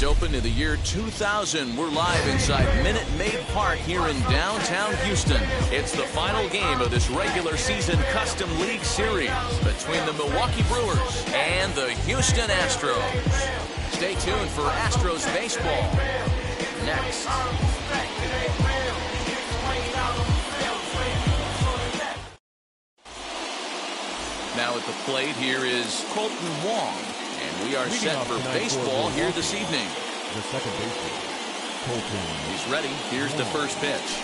opened in the year 2000. We're live inside Minute Maid Park here in downtown Houston. It's the final game of this regular season Custom League Series between the Milwaukee Brewers and the Houston Astros. Stay tuned for Astros baseball next. Now at the plate here is Colton Wong. And we are set for baseball here this evening. The second baseman, Colton. He's ready. Here's the first pitch.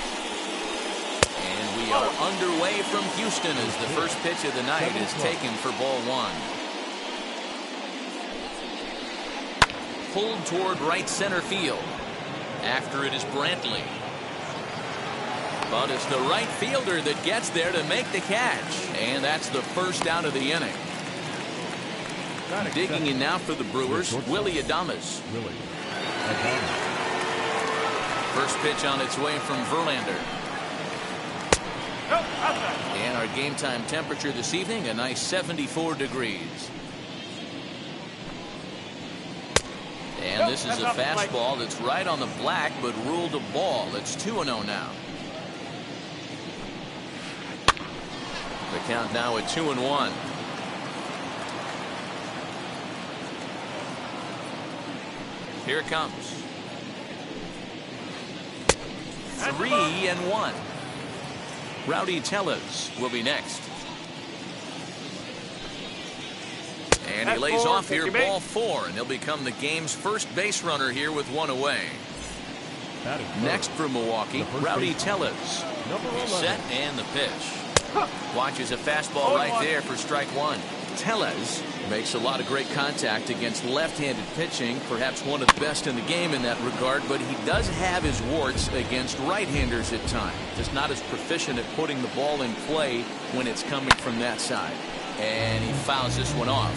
And we are underway from Houston as the first pitch of the night is taken for ball one. Pulled toward right center field. After it is Brantley. But it's the right fielder that gets there to make the catch. And that's the first out of the inning. Digging in now for the Brewers, Willie Adames. First pitch on its way from Verlander. And our game time temperature this evening, a nice 74 degrees. And this is a fastball that's right on the black, but ruled a ball. It's 2-0 now. The count now at 2-1. Here it comes. 3-1. Rowdy Tellez will be next. And he lays off here, ball 4, and he'll become the game's first base runner here with one away. Next for Milwaukee, Rowdy Tellez. Set and the pitch. Watches a fastball right there for strike one. Tellez makes a lot of great contact against left-handed pitching, perhaps one of the best in the game in that regard, but he does have his warts against right-handers at times. Just not as proficient at putting the ball in play when it's coming from that side. And he fouls this one off.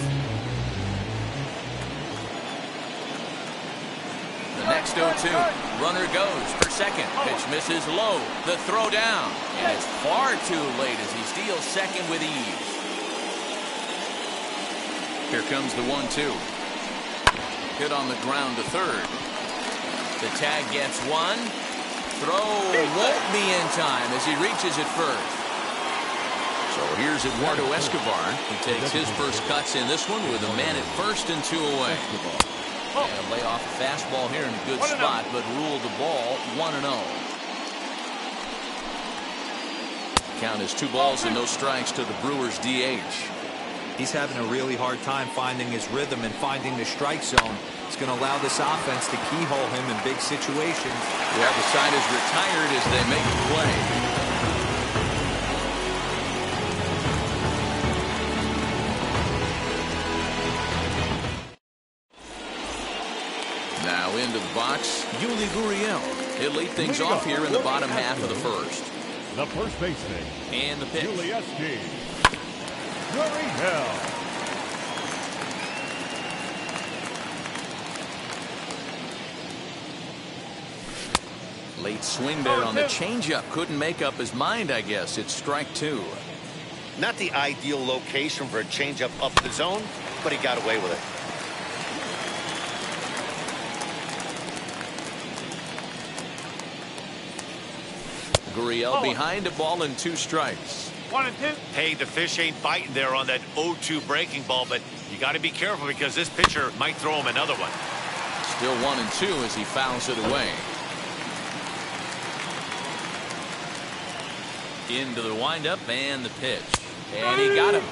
The next 0-2. Runner goes for second. Pitch misses low. The throw down. And it's far too late as he steals second with ease. Here comes the 1-2. Hit on the ground to third. The tag gets one. Throw won't be in time as he reaches it first. So here's Eduardo Escobar. He takes his first cuts in this one with a man at first and 2 away. And lay off a fastball here in a good spot, but ruled the ball 1-0. Count is 2 balls and no strikes to the Brewers DH. He's having a really hard time finding his rhythm and finding the strike zone. It's going to allow this offense to keyhole him in big situations. Well, the side is retired as they make the play. Now into the box, Yuli Gurriel. He'll lead things off here in the bottom half of the first. The first baseman. And the pitch. Gurriel. Late swing there on the changeup. Couldn't make up his mind, I guess. It's strike 2. Not the ideal location for a changeup up the zone, but he got away with it. Gurriel behind a ball and 2 strikes. 1-2. Hey, the fish ain't biting there on that 0-2 breaking ball, but you got to be careful because this pitcher might throw him another one. Still 1-2 as he fouls it away. Into the windup and the pitch. And he got him.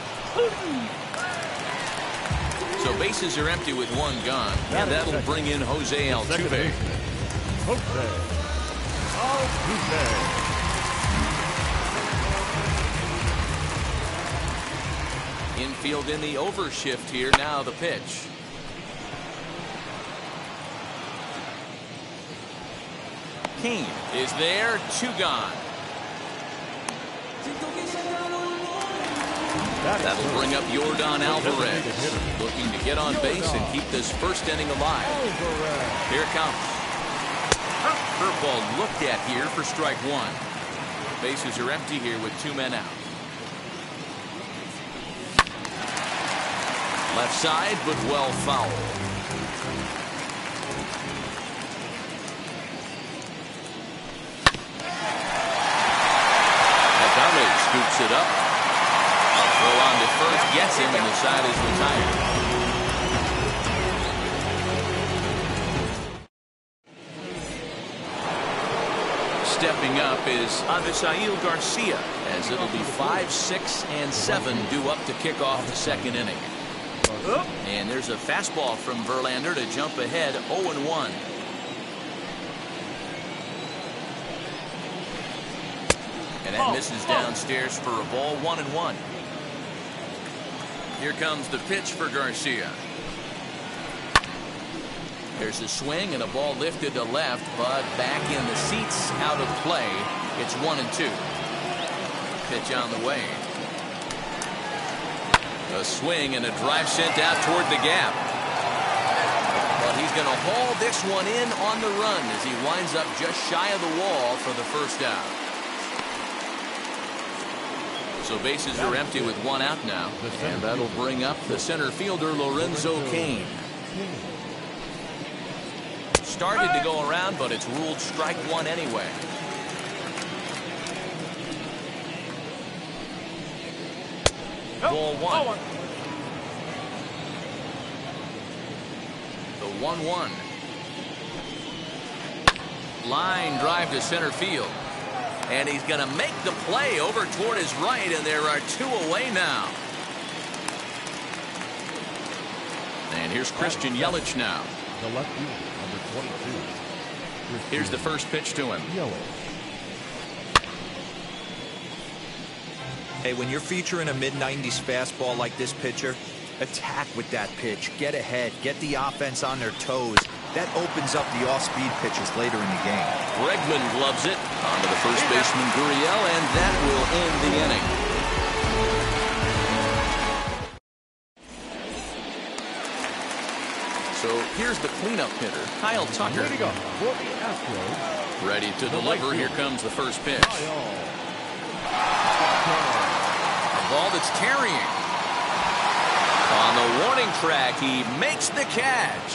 So bases are empty with 1 gone. And that'll bring in Jose Altuve. Infield in the overshift here. Now the pitch. Kane is there. 2 gone. That'll bring up Yordan Alvarez, looking to get on base and keep this first inning alive. Here it comes. Curveball looked at here for strike 1. Bases are empty here with 2 men out. Left side, but well fouled. Agame scoops it up. Throw on to first, gets him, and the side is retired. Stepping up is Avisail Garcia, as it'll be 5, 6, and 7 due up to kick off the second inning. And there's a fastball from Verlander to jump ahead 0-1. And that misses downstairs for a ball, 1-1. Here comes the pitch for Garcia. There's a swing and a ball lifted to left, but back in the seats, out of play. It's 1-2. Pitch on the way. A swing and a drive sent out toward the gap. But he's going to haul this one in on the run as he winds up just shy of the wall for the first out. So bases are empty with one out now, and that'll bring up the center fielder Lorenzo Cain. Started to go around, but it's ruled strike one anyway. Ball one. The 1-1. Line drive to center field. And he's going to make the play over toward his right, and there are two away now. And here's Christian Yelich now. The left fielder, number 22. Here's the first pitch to him. Hey, when you're featuring a mid-90s fastball like this pitcher, attack with that pitch. Get ahead. Get the offense on their toes. That opens up the off-speed pitches later in the game. Bregman gloves it onto the first baseman Gurriel, and that will end the inning. So here's the cleanup hitter, Kyle Tucker. Ready to deliver. Here comes the first pitch. A ball that's carrying. On the warning track, he makes the catch.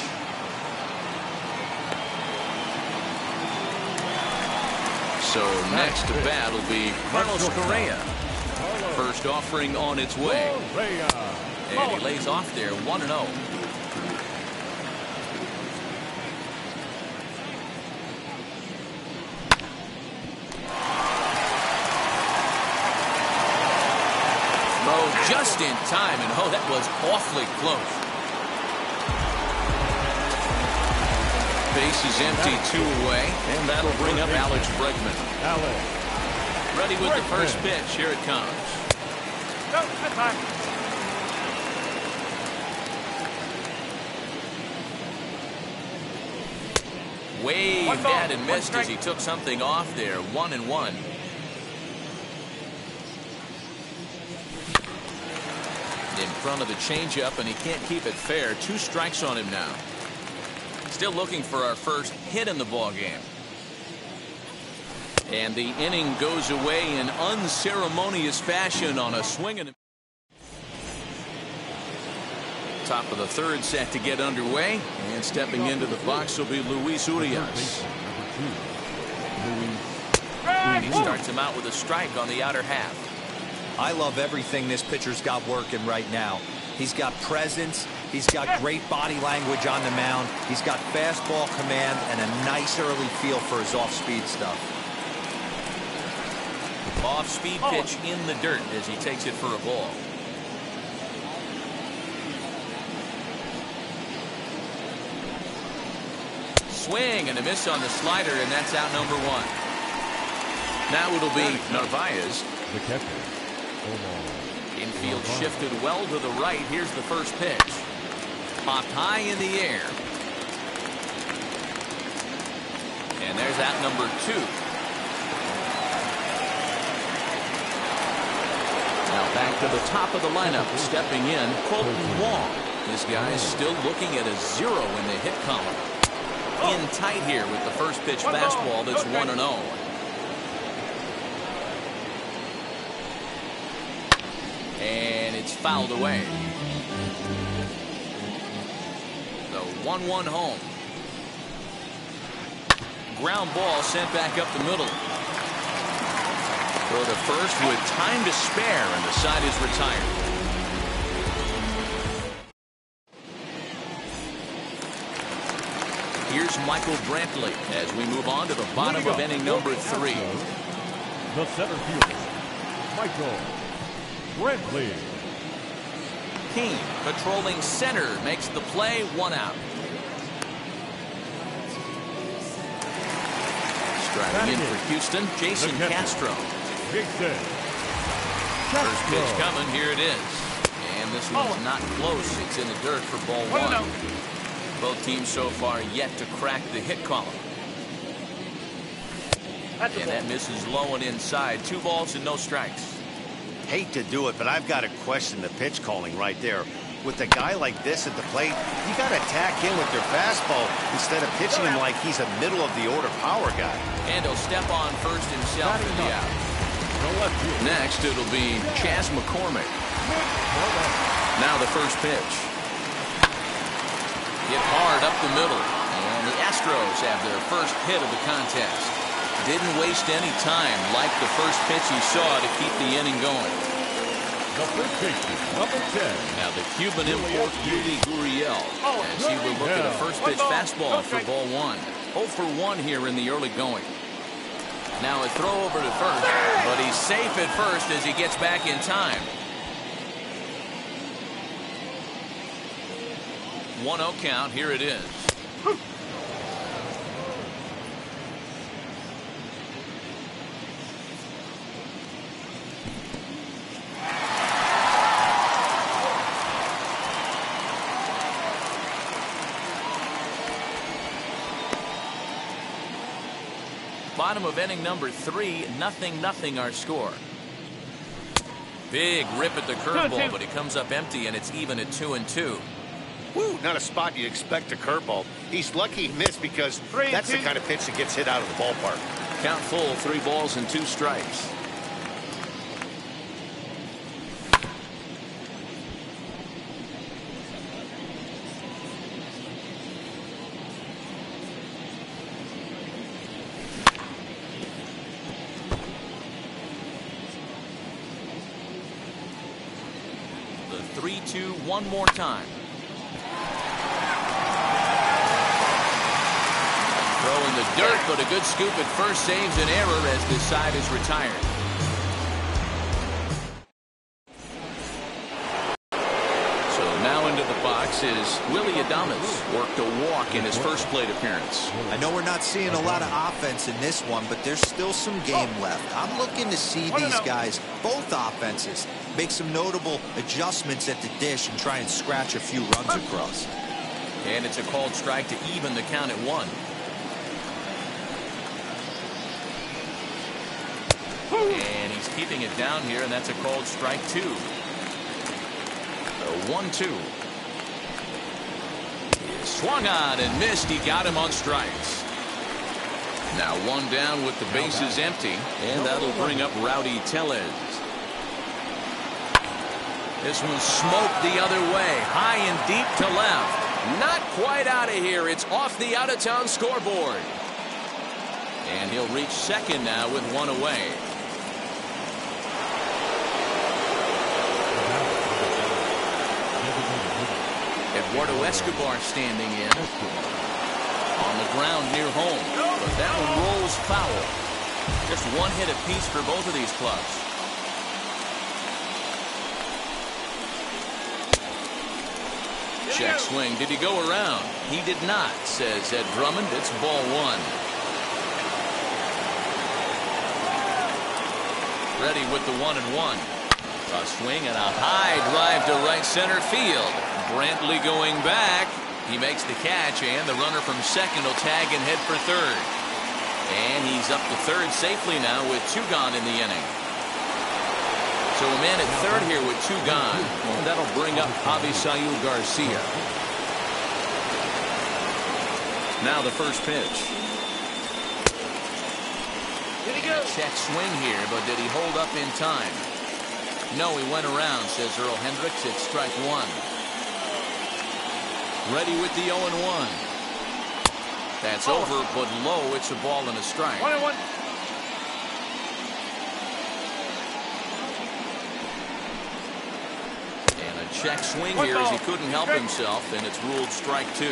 So next to bat will be Carlos Correa. First offering on its way. And he lays off there, 1-0. Just in time, and oh, that was awfully close. Base is empty, two away, and that'll bring up Alex Bregman. Ready with the first pitch. Here it comes. Waved at and missed as he took something off there. 1-1. In front of the changeup, and he can't keep it fair. 2 strikes on him now. Still looking for our first hit in the ball game. And the inning goes away in unceremonious fashion on a swing and top of the third set to get underway, and stepping into the box will be Luis Urias. He starts him out with a strike on the outer half. I love everything this pitcher's got working right now. He's got presence. He's got great body language on the mound. He's got fastball command and a nice early feel for his off-speed stuff. Off-speed pitch in the dirt as he takes it for a ball. Swing and a miss on the slider, and that's out number 1. Now it'll be Narvaez. The catcher. Infield shifted well to the right. Here's the first pitch. Popped high in the air. And there's out number 2. Now back to the top of the lineup. Stepping in, Colton Wong. This guy is still looking at a 0 in the hit column. In tight here with the first pitch fastball that's 1-0. And it's fouled away. The 1-1 home. Ground ball sent back up the middle. Throw to first with time to spare, and the side is retired. Here's Michael Brantley as we move on to the bottom of inning number 3. The center fielder, Michael Brantley. King patrolling center makes the play, 1 out. Driving in for Houston, Jason Castro. First pitch coming, here it is. And this one's not close. It's in the dirt for ball 1. Both teams so far yet to crack the hit column. And that misses low and inside. 2 balls and no strikes. Hate to do it, but I've got to question the pitch calling right there. With a guy like this at the plate, you got to attack him with your fastball instead of pitching him like he's a middle-of-the-order power guy. And he'll step on first himself for the out. Next, it'll be Chas McCormick. Now the first pitch. Hit hard up the middle. And the Astros have their first hit of the contest. Didn't waste any time like the first pitch he saw to keep the inning going. The first pitch, number 10. Now the Cuban import, Yuli Gurriel, as he will look at a first pitch fastball for ball 1. 0 for 1 here in the early going. Now a throw over to first, but he's safe at first as he gets back in time. 1-0 count, here it is. Bottom of inning number 3, 0-0 our score. Big rip at the curveball, but it comes up empty, and it's even at 2-2. Woo, not a spot you'd expect a curveball. He's lucky he missed because that's the kind of pitch that gets hit out of the ballpark. Count full, 3 balls and 2 strikes. The 3-2 one more time. Throw in the dirt, but a good scoop at first saves an error as this side is retired. So now into the box is Willie Adames. Worked a walk in his first plate appearance. I know we're not seeing a lot of offense in this one, but there's still some game left. I'm looking to see these guys, both offenses, make some notable adjustments at the dish and try and scratch a few runs across. And it's a called strike to even the count at 1. And he's keeping it down here, and that's a called strike 2. The 1-2. Swung on and missed. He got him on strikes. Now 1 down with the bases empty, and that'll bring up Rowdy Tellez. This one smoked the other way, high and deep to left. Not quite out of here. It's off the out-of-town scoreboard. And he'll reach second now with 1 away. Eduardo Escobar standing in. On the ground near home. But that one rolls foul. Just 1 hit apiece for both of these clubs. Check swing. Did he go around? He did not, says Ed Drummond. It's ball 1. Ready with the 1-1. A swing and a high drive to right center field. Brantley going back. He makes the catch, and the runner from second will tag and head for third. And he's up to third safely now with 2 gone in the inning. So a man at third here with 2 gone. And that'll bring up Avisail Garcia. Now the first pitch. Check swing here, but did he hold up in time? No, he went around, says Earl Hendricks. It's strike 1. Ready with the 0-1. That's over, but low. It's a ball and a strike. 1-1. check swing here as he couldn't help himself, and it's ruled strike 2.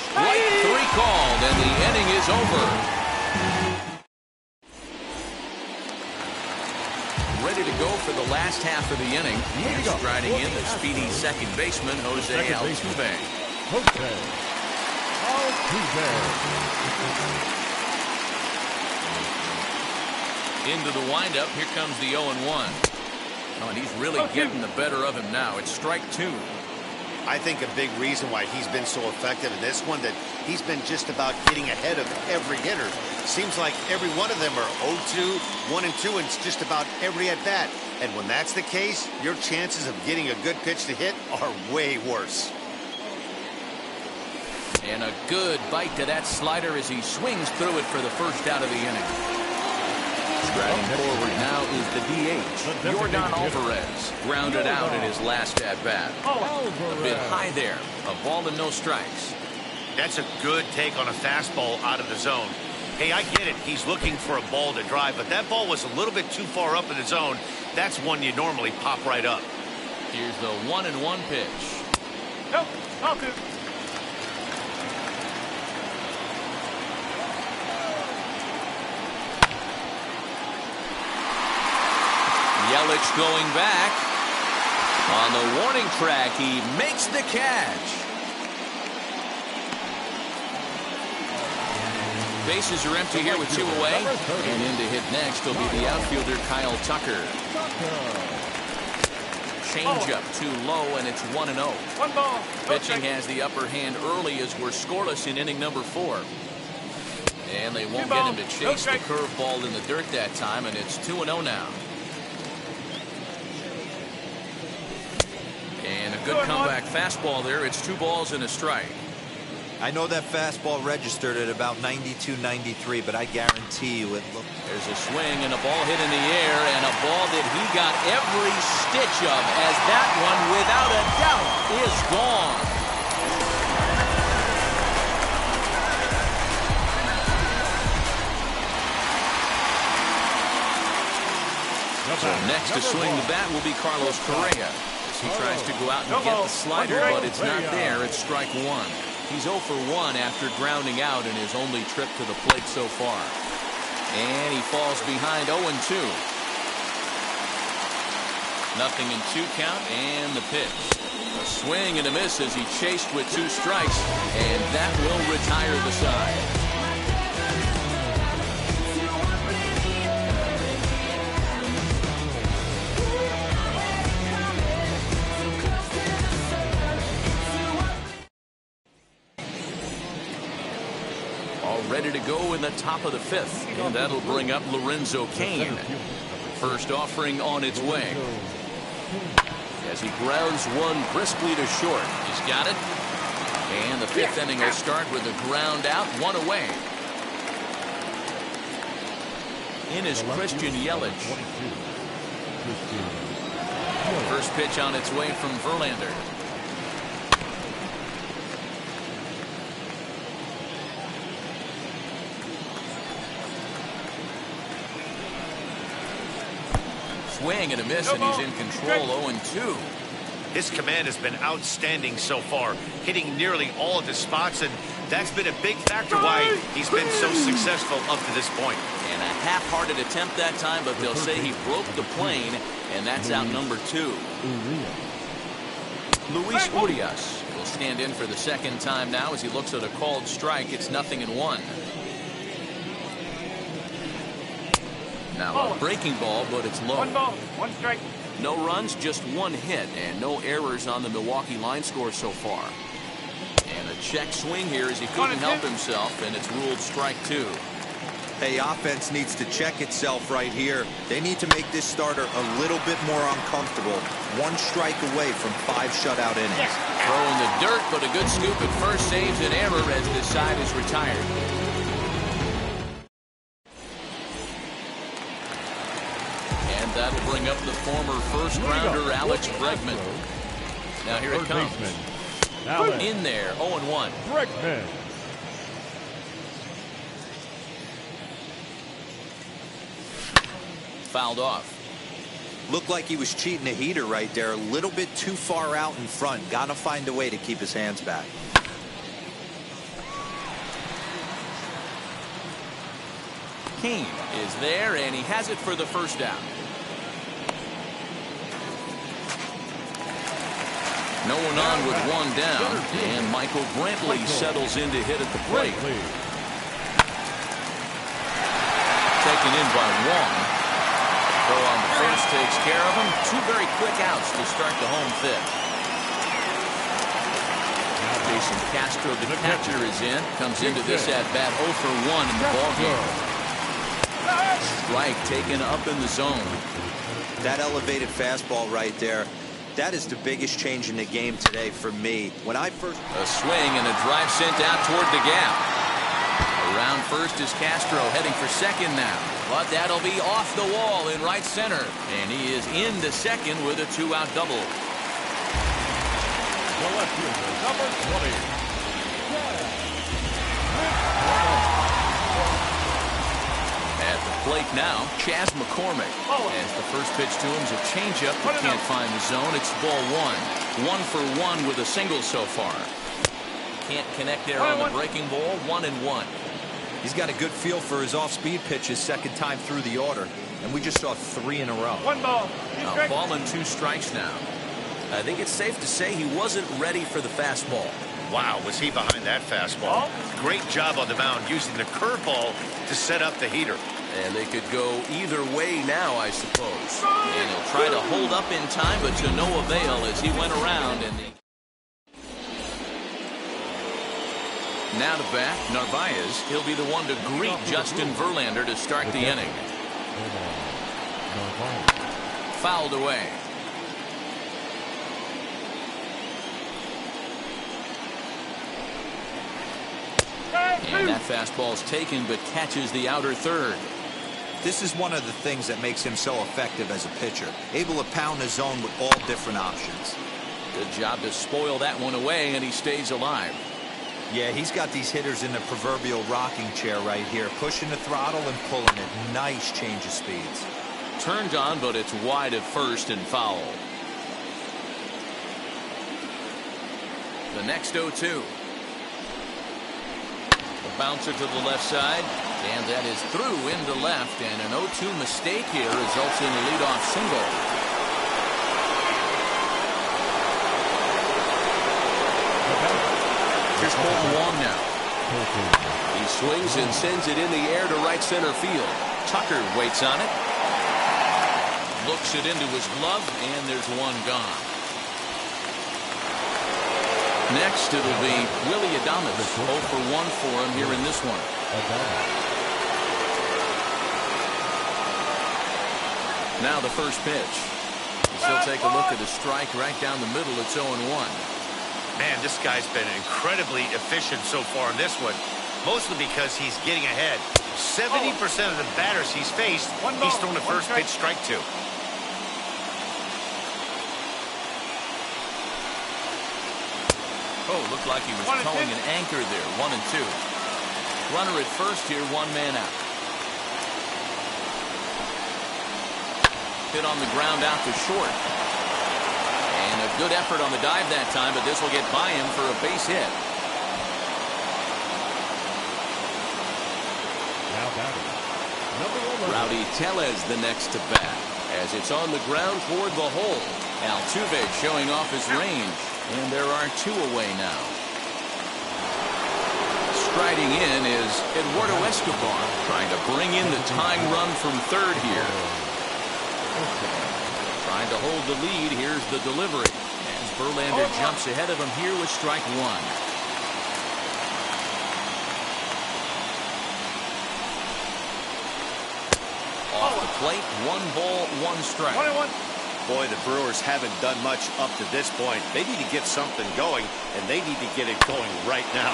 Strike 3 called, and the inning is over. Ready to go for the last half of the inning. He's striding in the speedy second baseman, Jose Altuve. Into the windup. Here comes the 0-1. Oh, and he's really getting the better of him now. It's strike 2. I think a big reason why he's been so effective in this one, that he's been just about getting ahead of every hitter. Seems like every one of them are 0-2, 1-2, and it's just about every at bat. And when that's the case, your chances of getting a good pitch to hit are way worse. And a good bite to that slider as he swings through it for the first out of the inning. Striding forward now is the DH, Jordan Alvarez. Grounded out in his last at-bat. A bit high there. A ball and no strikes. That's a good take on a fastball out of the zone. Hey, I get it. He's looking for a ball to drive, but that ball was a little bit too far up in the zone. That's one you normally pop right up. Here's the 1-1 pitch. Nope. Okay. Yelich going back. On the warning track, he makes the catch. Bases are empty here with 2 away. And in to hit next will be the outfielder Kyle Tucker. Changeup too low, and it's 1-0. 1 ball. Pitching has the upper hand early as we're scoreless in inning number 4. And they won't get him to chase the curveball in the dirt that time, and it's 2-0 now. And a good comeback fastball there. It's 2 balls and a strike. I know that fastball registered at about 92, 93, but I guarantee you it looked. There's a swing and a ball hit in the air, and a ball that he got every stitch of, as that one, without a doubt, is gone. So next to swing the bat will be Carlos Correa. He tries to go out and get the slider, but it's not there. It's strike 1. He's 0 for 1 after grounding out in his only trip to the plate so far. And he falls behind 0-2. Nothing in 2 count, and the pitch. A swing and a miss as he chased with 2 strikes, and that will retire the side. Ready to go in the top of the 5th, and that'll bring up Lorenzo Cain. First offering on its way. As he grounds one briskly to short. He's got it. And the 5th inning will start with a ground out, 1 away. In is Christian Yelich. First pitch on its way from Verlander. Swing and a miss, and he's in control. 0-2. His command has been outstanding so far, hitting nearly all of his spots, and that's been a big factor why he's been so successful up to this point. And a half-hearted attempt that time, but they'll say he broke the plane, and that's out number 2. Luis Urias will stand in for the second time now as he looks at a called strike. It's 0-1. Now a breaking ball, but it's low. 1 ball, 1 strike. No runs, just 1 hit, and no errors on the Milwaukee line score so far. And a check swing here as he couldn't help himself, and it's ruled strike 2. Hey, offense needs to check itself right here. They need to make this starter a little bit more uncomfortable. 1 strike away from 5 shutout innings. Throw in the dirt, but a good scoop at first saves an error as this side is retired. That'll bring up the former first-rounder Alex Bregman. Now here it comes. In there, 0-1. Bregman. fouled off. Looked like he was cheating a heater right there. A little bit too far out in front. Got to find a way to keep his hands back. Kane is there, and he has it for the first down. No one on with one down, and Michael Brantley settles in to hit at the plate. Taken in by Wong. Throw on the first takes care of him. Two very quick outs to start the home fifth. Now Jason Castro, the catcher, is in. Comes into this at bat 0 for 1 in the ballgame. Strike taken up in the zone. That elevated fastball right there. That is the biggest change in the game today for me. When I first... A swing and a drive sent out toward the gap. Around first is Castro, heading for second now. But that'll be off the wall in right center. And he is into second with a two-out double. The left fielder, number 20. At the plate now, Chas McCormick. As the first pitch to him is a changeup that can't find the zone. It's ball one. 1 for 1 with a single so far. Can't connect there on the breaking ball. 1-1. He's got a good feel for his off-speed pitches second time through the order. And we just saw 3 in a row. 1 ball. A ball and 2 strikes now. I think it's safe to say he wasn't ready for the fastball. Wow, was he behind that fastball? Great job on the mound using the curveball to set up the heater. And they could go either way now, I suppose. And he'll try to hold up in time, but to no avail as he went around. And now to bat, Narvaez. He'll be the one to greet Justin Verlander to start the inning. Fouled away. And that fastball's taken, but catches the outer third. This is one of the things that makes him so effective as a pitcher. Able to pound the zone with all different options. Good job to spoil that one away, and he stays alive. Yeah, he's got these hitters in the proverbial rocking chair right here. Pushing the throttle and pulling it. Nice change of speeds. Turned on, but it's wide at first and foul. The next 0-2. Bouncer to the left side, and that is through into left, and an 0-2 mistake here results in a leadoff single. Here's Colton Wong now. He swings and sends it in the air to right center field. Tucker waits on it. Looks it into his glove, and there's one gone. Next, it'll be Willie Adames. 0 for 1 for him here in this one. Now the first pitch. He'll take a look at a strike right down the middle. It's 0-1. Man, this guy's been incredibly efficient so far in this one. Mostly because he's getting ahead. 70% of the batters he's faced, he's thrown the first pitch strike to. Oh, looked like he was towing an anchor there. 1-2. Runner at first here, 1 man out. Hit on the ground out to short. And a good effort on the dive that time, but this will get by him for a base hit. Now batting, number 11. Rowdy Tellez the next to bat. As it's on the ground toward the hole. Altuve showing off his range. And there are 2 away now. Striding in is Eduardo Escobar, trying to bring in the tying run from third here. Trying to hold the lead. Here's the delivery. As Verlander jumps ahead of him here with strike 1. Off the plate, 1 ball, 1 strike. 21. Boy, the Brewers haven't done much up to this point. They need to get something going, and they need to get it going right now.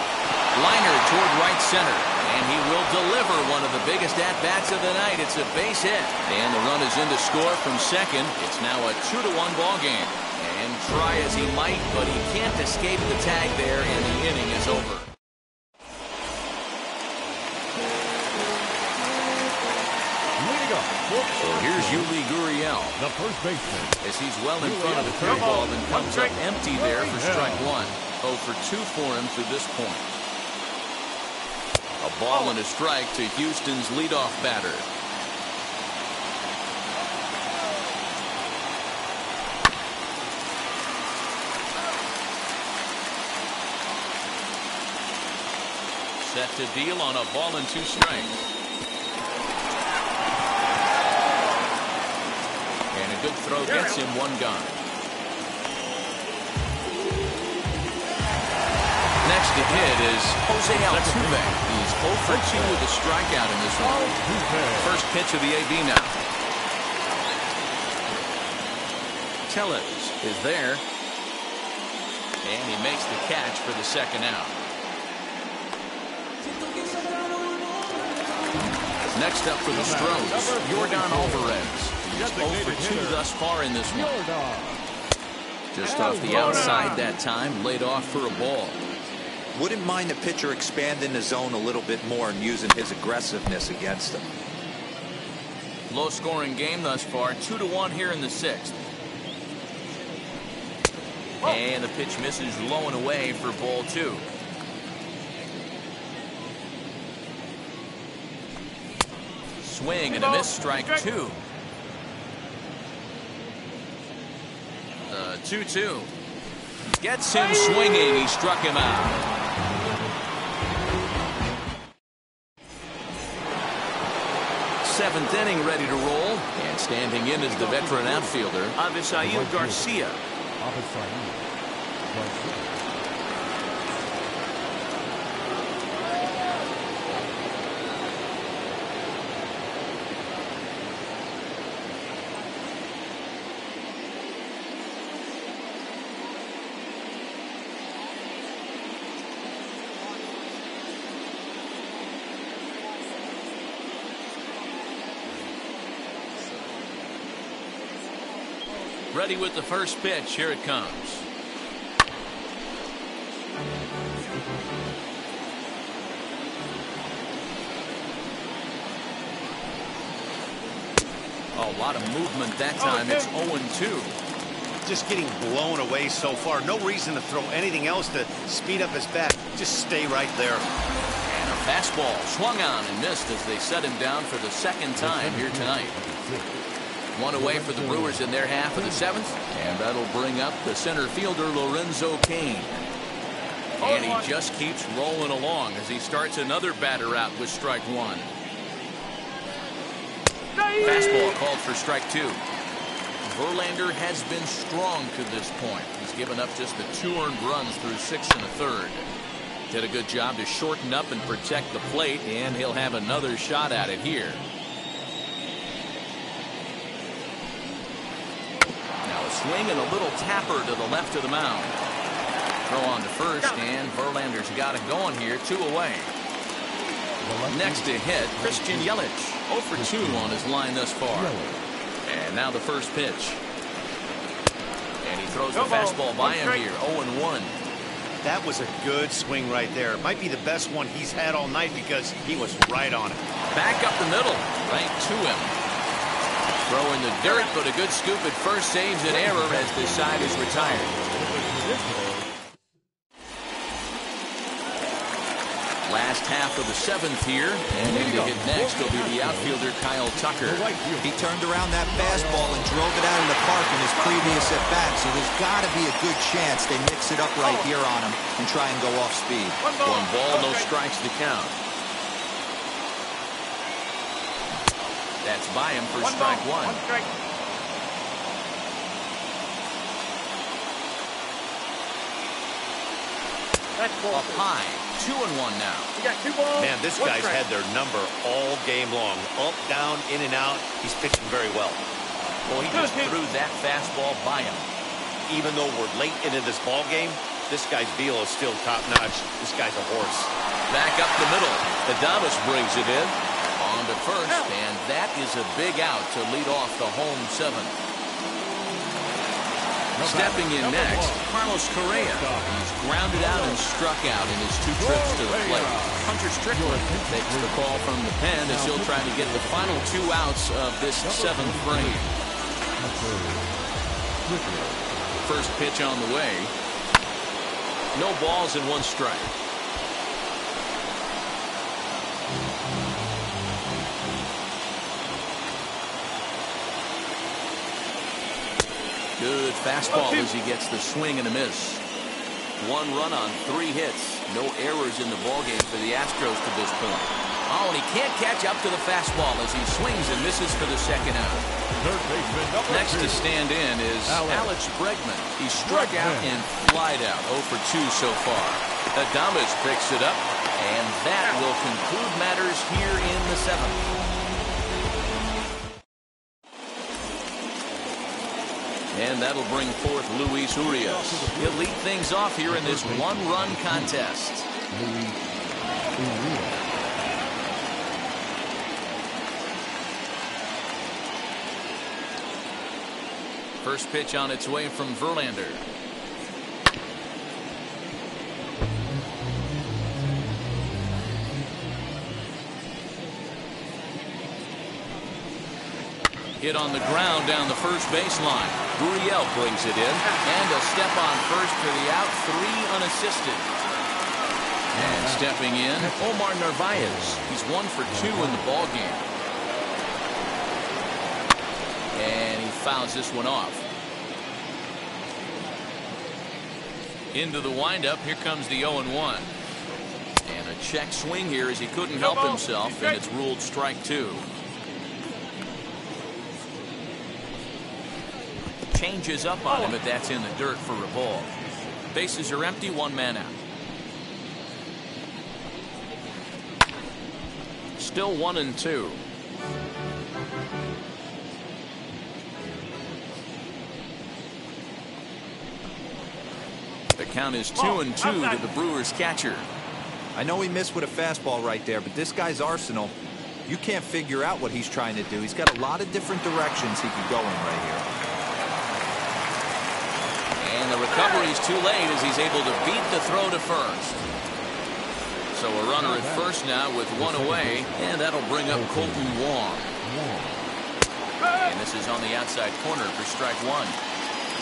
Liner toward right center, and he will deliver one of the biggest at-bats of the night. It's a base hit, and the run is in to score from second. It's now a 2-1 ball game. And try as he might, but he can't escape the tag there, and the inning is over. Leading So here's Yuli Gurriel, the first baseman. as he's well in front of the curveball and comes up empty there for strike one. 0 for 2 for him to this point. A ball and a strike to Houston's leadoff batter. Set to deal on a ball and 2 strikes. And a good throw gets him 1 gone. Next to hit is Jose Altuve. He's 0 for 2 with a strikeout in this one. First pitch of the AB now. Tellez is there. And he makes the catch for the second out. Next up for the Stros, Yordan Alvarez. He's 0 for 2 thus far in this one. Just off the outside that time, laid off for a ball. Wouldn't mind the pitcher expanding the zone a little bit more and using his aggressiveness against him. Low-scoring game thus far, 2-1 here in the 6th. And the pitch misses low and away for ball 2. Swing and a miss, strike 2. 2-2. Gets him swinging. He struck him out. Seventh inning ready to roll. And standing in is the veteran outfielder, Avisail Garcia. Ready with the first pitch. Here it comes. Oh, a lot of movement that time. It's 0-2. Just getting blown away so far. No reason to throw anything else to speed up his bat. Just stay right there. And a fastball swung on and missed as they set him down for the second time here tonight. 1 away for the Brewers in their half of the 7th, and that'll bring up the center fielder Lorenzo Cain. And he just keeps rolling along as he starts another batter out with strike 1. Fastball called for strike 2. Verlander has been strong to this point. He's given up just the 2 earned runs through 6 1/3. Did a good job to shorten up and protect the plate, and he'll have another shot at it here. Swing and a little tapper to the left of the mound. Throw on to first, and Verlander's got it going here, 2 away. Next to hit, Christian Yelich, 0 for 2 on his line thus far. And now the first pitch. And he throws the fastball by him here, 0-1. That was a good swing right there. Might be the best one he's had all night because he was right on it. Back up the middle, right to him. Throw in the dirt, but a good scoop at first saves an error as this side is retired. Last half of the 7th here, and in to hit next will be the outfielder Kyle Tucker. He turned around that fastball and drove it out of the park in his previous at-bat, so there's got to be a good chance they mix it up right here on him and try and go off speed. 1 ball, no strikes to count. That's by him for strike 1. Up high, 2-1 now. We got 2 balls. Man, this guy's had their number all game long. Up, down, in and out. He's pitching very well. Well, he just threw that fastball by him. Even though we're late into this ball game, this guy's velo is still top-notch. This guy's a horse. Back up the middle. Adames brings it in. On to first, and that is a big out to lead off the home 7th. Stepping in next, Carlos Correa. He's grounded out and struck out in his 2 trips to the plate. Hunter Strickland takes the call from the pen as he'll try to get the final 2 outs of this 7th frame. First pitch on the way. No balls and 1 strike. Good fastball as he gets the swing and a miss. 1 run on 3 hits. No errors in the ballgame for the Astros to this point. Oh, and he can't catch up to the fastball as he swings and misses for the 2nd out. Next to stand in is Alex Bregman. He struck out and flied out. 0 for 2 so far. Adames picks it up, and that will conclude matters here in the 7th. And that'll bring forth Luis Urias. He'll lead things off here in this 1-run contest. First pitch on its way from Verlander. Hit on the ground down the first baseline. Gurriel brings it in, and a step on first for the out, 3 unassisted. And stepping in, Omar Narvaez. He's 1 for 2 in the ballgame. And he fouls this one off. Into the windup, here comes the 0-1. And a check swing here as he couldn't help himself, and it's ruled strike 2. Changes up on him, but that's in the dirt for a ball. Bases are empty, 1 man out. Still 1-2. The count is 2-2 to the Brewers catcher. I know he missed with a fastball right there, but this guy's arsenal, you can't figure out what he's trying to do. He's got a lot of different directions he could go in right here. And the recovery's too late as he's able to beat the throw to first. So a runner at first now with 1 away, and that'll bring up Colton Wong. And this is on the outside corner for strike 1.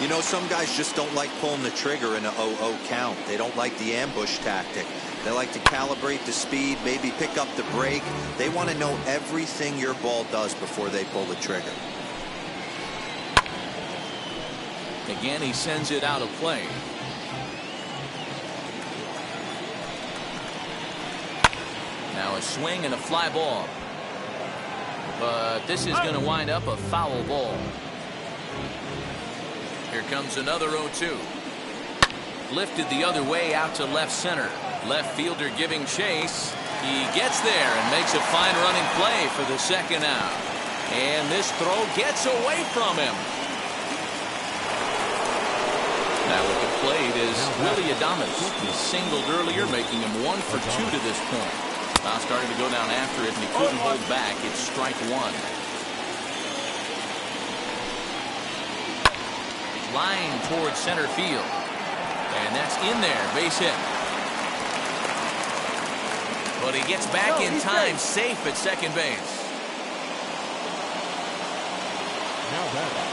You know, some guys just don't like pulling the trigger in a 0-0 count. They don't like the ambush tactic. They like to calibrate the speed, maybe pick up the brake. They want to know everything your ball does before they pull the trigger. Again, he sends it out of play. Now a swing and a fly ball. But this is going to wind up a foul ball. Here comes another 0-2. Lifted the other way out to left center. Left fielder giving chase. He gets there and makes a fine running play for the 2nd out. And this throw gets away from him. Now at the plate is Willie Adames. He singled earlier, making him 1 for 2 to this point. Now starting to go down after it, and he couldn't hold back. It's strike 1. Line towards center field. And that's in there. Base hit. But he gets back in time, safe at second base. Now batting,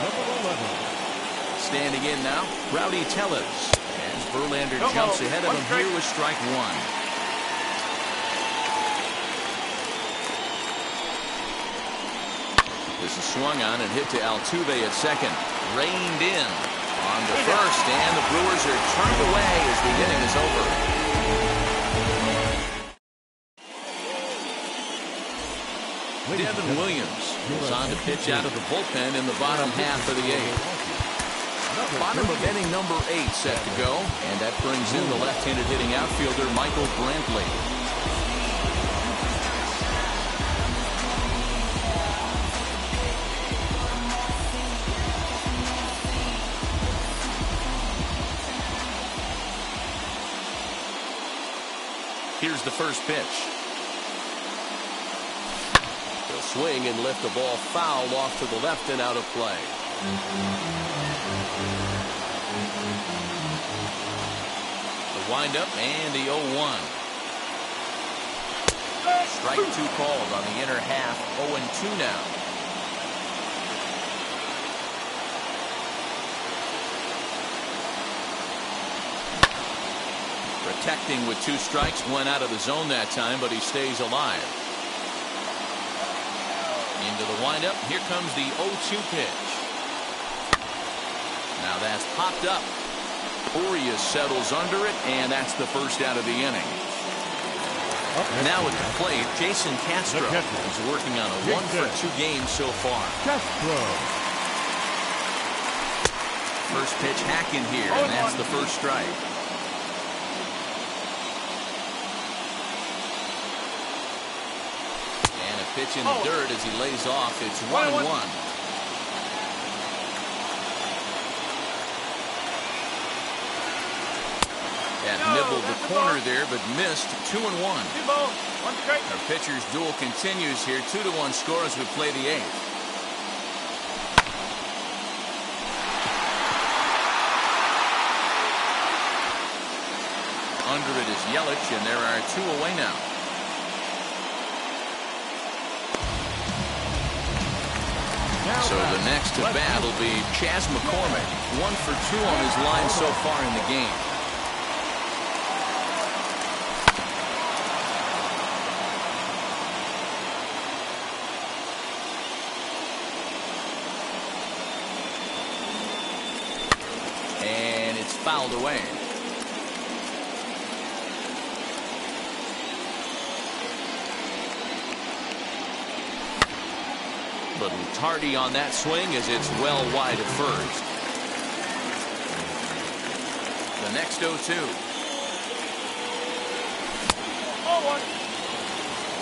number 11. Standing in now, Rowdy Tellez. As Verlander jumps ahead of him here with strike 1. This is swung on and hit to Altuve at second. Reined in on the first, and the Brewers are turned away as the inning is over. Devin Williams is on to pitch out of the bullpen in the bottom half of the 8th. Bottom of inning number 8 set to go, and that brings in the left-handed hitting outfielder Michael Brantley. Here's the first pitch. They'll swing and lift the ball foul off to the left and out of play. windup and the 0-1. Strike 2 called on the inner half. 0-2 now. Protecting with 2 strikes, went out of the zone that time, but he stays alive. Into the windup. Here comes the 0-2 pitch. Now that's popped up. Urias settles under it, and that's the first out of the inning. Now at the plate, Jason Castro is working on a 1-for-2 game so far. First pitch hack in here, and that's the first strike. And a pitch in the dirt as he lays off. It's 1-1. That nibbled the corner there, but missed. 2-1. Our pitcher's duel continues here. 2-1 score as we play the 8th. Under it is Yelich, and there are 2 away now. So the next to bat will be Chas McCormick. 1-for-2 on his line so far in the game. Fouled away. Little tardy on that swing as it's well wide of first. The next 0-2.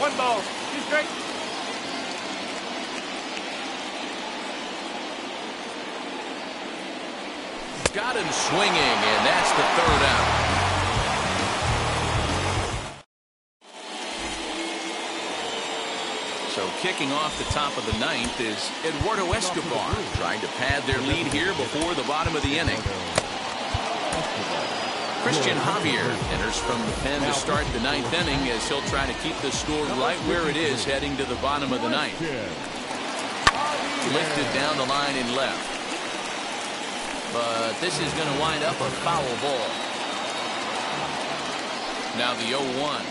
1 ball, 2 strikes. Got him swinging, and that's the 3rd out. So kicking off the top of the 9th is Eduardo Escobar, trying to pad their lead here before the bottom of the inning. Christian Javier enters from the pen to start the 9th inning as he'll try to keep the score right where it is heading to the bottom of the 9th. Lifted down the line in left. But this is going to wind up a foul ball. Now the 0-1.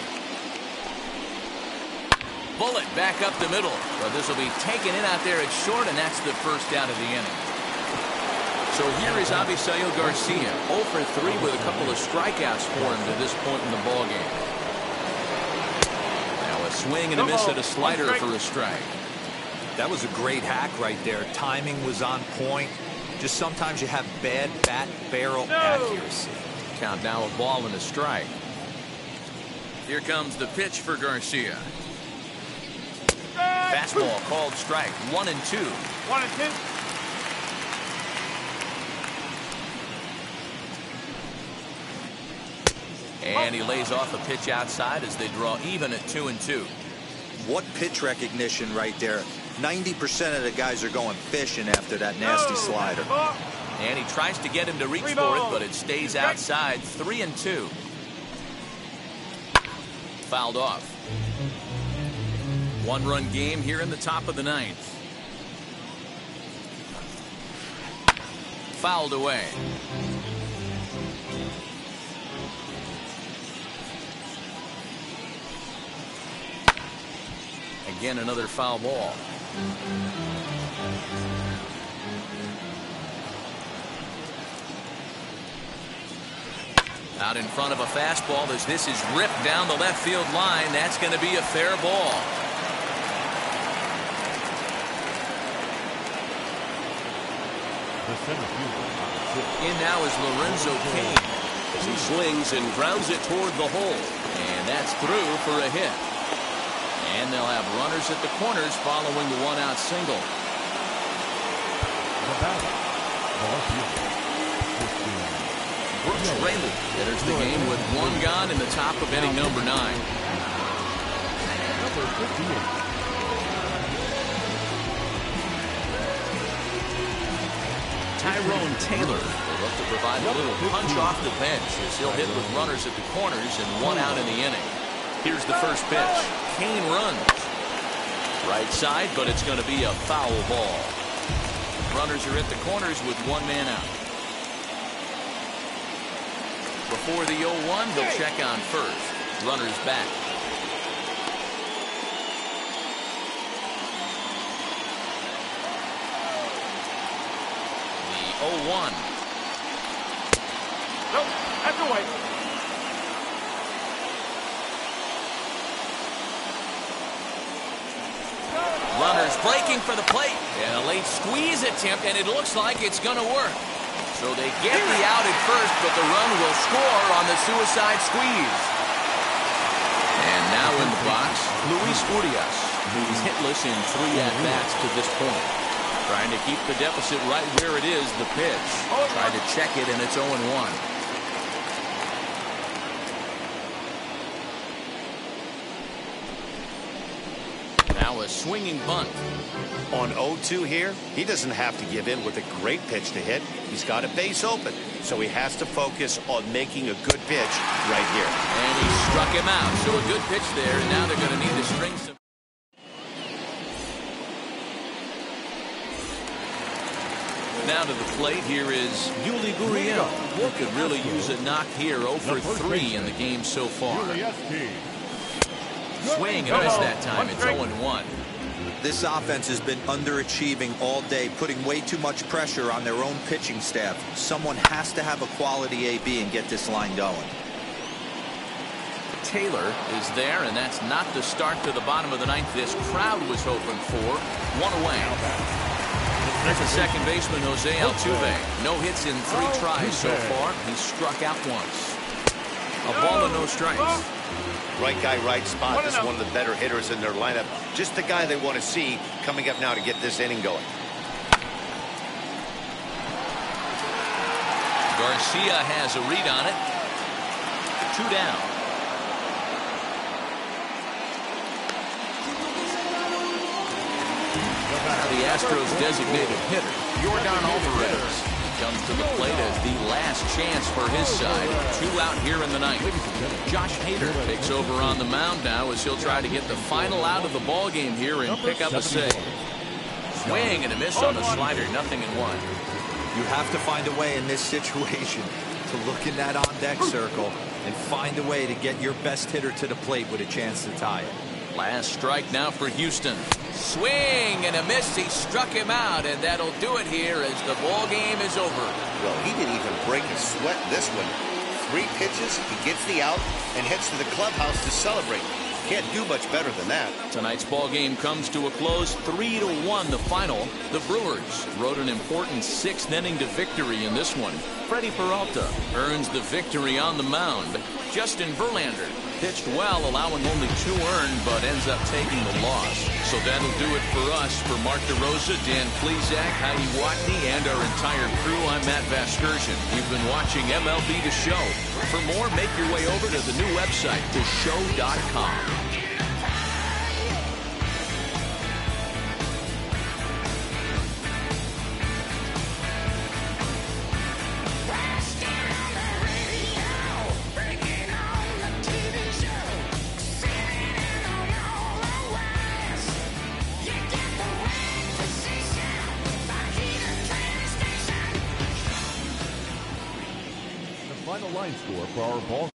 Bullet back up the middle. But this will be taken in out there at short, and that's the first out of the inning. So here is Avisail Garcia, 0-for-3 with a couple of strikeouts for him to this point in the ballgame. Now a swing and a miss at a slider for a strike. That was a great hack right there. Timing was on point. Just sometimes you have bad bat barrel accuracy. Count now a ball and a strike. Here comes the pitch for Garcia. Fastball called strike. 1-2. 1-2. And he lays off a pitch outside as they draw even at 2-2. What pitch recognition right there. 90% of the guys are going fishing after that nasty slider. And he tries to get him to reach for it, but it stays outside. 3-2. Fouled off. 1-run game here in the top of the 9th. Fouled away. Again, another foul ball. Out in front of a fastball as this is ripped down the left field line. That's going to be a fair ball. In now is Lorenzo Cain as he swings and grounds it toward the hole. And that's through for a hit. And they'll have runners at the corners following the 1-out single. Brooks Raley enters the game with 1 gone in the top of inning number 9. Tyrone Taylor Look to provide a little punch off the bench as he'll hit with runners at the corners and 1 out in the inning. Here's the first pitch. Kane runs. Right side, but it's going to be a foul ball. Runners are at the corners with 1 man out. Before the 0-1, he'll check on first. Runners back. The 0-1. Nope, that's away. Runners breaking for the plate. And a late squeeze attempt, and it looks like it's going to work. So they get the out at first, but the run will score on the suicide squeeze. And now in the box, Luis Urias. He's hitless in 3 at-bats to this point. Trying to keep the deficit right where it is, the pitch. Tried to check it, and it's 0-1. Now a swinging bunt. On 0-2 here, he doesn't have to give in with a great pitch to hit. He's got a base open, so he has to focus on making a good pitch right here. And he struck him out. So a good pitch there, and now they're going to need to string some. Now to the plate, here is Yuli Gurriel. Who could really use a knock here, 0 for 3 in the game so far. Swing and miss that time. It's 0-1. This offense has been underachieving all day, putting way too much pressure on their own pitching staff. Someone has to have a quality AB and get this line going. Taylor is there, and that's not the start to the bottom of the 9th. This crowd was hoping for. 1 away. That's a second baseman, Jose Altuve. No hits in 3 tries so far. He struck out once. A ball and no strikes. Right guy, right spot. This is one of the better hitters in their lineup. Just the guy they want to see coming up now to get this inning going. Garcia has a read on it. 2 down. The Astros designated hitter, Yordan Alvarez, comes to the plate as the last chance for his side. 2 out here in the 9th. Josh Hader takes over on the mound now as he'll try to get the final out of the ball game here and pick up a save. Swing and a miss on the slider, 0-1. You have to find a way in this situation to look in that on-deck circle and find a way to get your best hitter to the plate with a chance to tie it. Last strike now for Houston. Swing and a miss. He struck him out, and that'll do it here as the ball game is over. Well, he didn't even break a sweat in this one. 3 pitches, he gets the out and heads to the clubhouse to celebrate. Can't do much better than that. Tonight's ball game comes to a close, 3-1 the final. The Brewers rode an important 6th inning to victory in this one. Freddy Peralta earns the victory on the mound. Justin Verlander pitched well, allowing only 2 earned, but ends up taking the loss. So that'll do it for us. For Mark DeRosa, Dan Plesac, Heidi Watney, and our entire crew, I'm Matt Vasgersian. You've been watching MLB The Show. For more, make your way over to the new website, theshow.com. Final line score for our ball